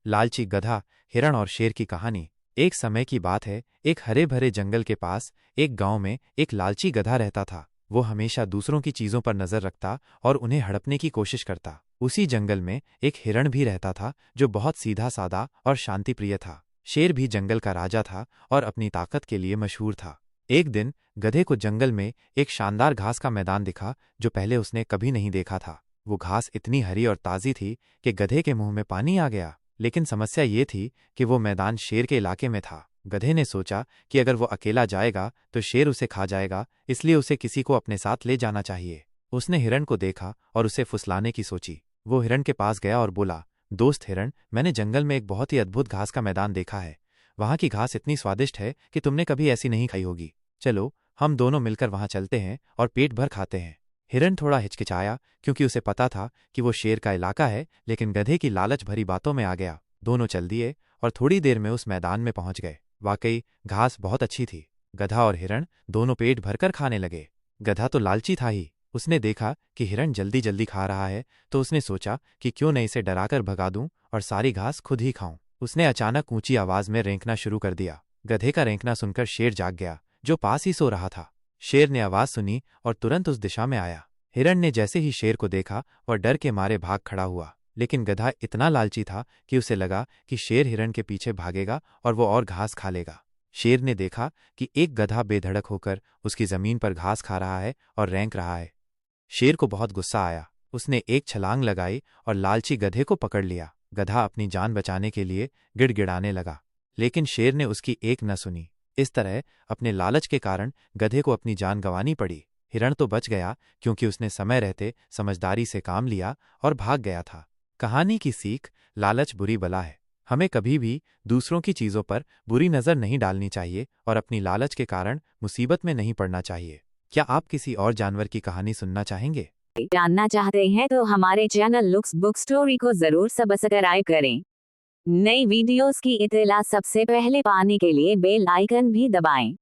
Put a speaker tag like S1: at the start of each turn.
S1: लालची गधा, हिरण और शेर की कहानी। एक समय की बात है, एक हरे भरे जंगल के पास एक गांव में एक लालची गधा रहता था। वो हमेशा दूसरों की चीजों पर नजर रखता और उन्हें हड़पने की कोशिश करता। उसी जंगल में एक हिरण भी रहता था जो बहुत सीधा सादा और शांतिप्रिय था। शेर भी जंगल का राजा था और अपनी ताकत के लिए मशहूर था। एक दिन गधे को जंगल में एक शानदार घास का मैदान दिखा जो पहले उसने कभी नहीं देखा था। वो घास इतनी हरी और ताजी थी कि गधे के मुंह में पानी आ गया। लेकिन समस्या ये थी कि वो मैदान शेर के इलाके में था। गधे ने सोचा कि अगर वो अकेला जाएगा तो शेर उसे खा जाएगा, इसलिए उसे किसी को अपने साथ ले जाना चाहिए। उसने हिरण को देखा और उसे फुसलाने की सोची। वो हिरण के पास गया और बोला, दोस्त हिरण, मैंने जंगल में एक बहुत ही अद्भुत घास का मैदान देखा है। वहां की घास इतनी स्वादिष्ट है कि तुमने कभी ऐसी नहीं खाई होगी। चलो, हम दोनों मिलकर वहां चलते हैं और पेट भर खाते हैं। हिरण थोड़ा हिचकिचाया क्योंकि उसे पता था कि वो शेर का इलाका है, लेकिन गधे की लालच भरी बातों में आ गया। दोनों चल दिए और थोड़ी देर में उस मैदान में पहुंच गए। वाकई घास बहुत अच्छी थी। गधा और हिरण दोनों पेट भरकर खाने लगे। गधा तो लालची था ही। उसने देखा कि हिरण जल्दी जल्दी खा रहा है तो उसने सोचा कि क्यों न इसे डराकर भगा दूं और सारी घास खुद ही खाऊं। उसने अचानक ऊंची आवाज में रेंकना शुरू कर दिया। गधे का रेंकना सुनकर शेर जाग गया जो पास ही सो रहा था। शेर ने आवाज सुनी और तुरंत उस दिशा में आया। हिरण ने जैसे ही शेर को देखा वह डर के मारे भाग खड़ा हुआ। लेकिन गधा इतना लालची था कि उसे लगा कि शेर हिरण के पीछे भागेगा और वो और घास खा लेगा। शेर ने देखा कि एक गधा बेधड़क होकर उसकी जमीन पर घास खा रहा है और रेंक रहा है। शेर को बहुत गुस्सा आया। उसने एक छलांग लगाई और लालची गधे को पकड़ लिया। गधा अपनी जान बचाने के लिए गिड़गिड़ाने लगा, लेकिन शेर ने उसकी एक न सुनी। इस तरह अपने लालच के कारण गधे को अपनी जान गंवानी पड़ी। हिरण तो बच गया क्योंकि उसने समय रहते समझदारी से काम लिया और भाग गया था। कहानी की सीख, लालच बुरी बला है। हमें कभी भी दूसरों की चीजों पर बुरी नजर नहीं डालनी चाहिए और अपनी लालच के कारण मुसीबत में नहीं पड़ना चाहिए। क्या आप किसी और जानवर की कहानी सुनना चाहेंगे?
S2: जानना चाहते हैं तो हमारे चैनल लुक्स बुक स्टोरी को जरूर सब्सक्राइब करें। नई वीडियोस की इत्तला सबसे पहले पाने के लिए बेल आइकन भी दबाएं।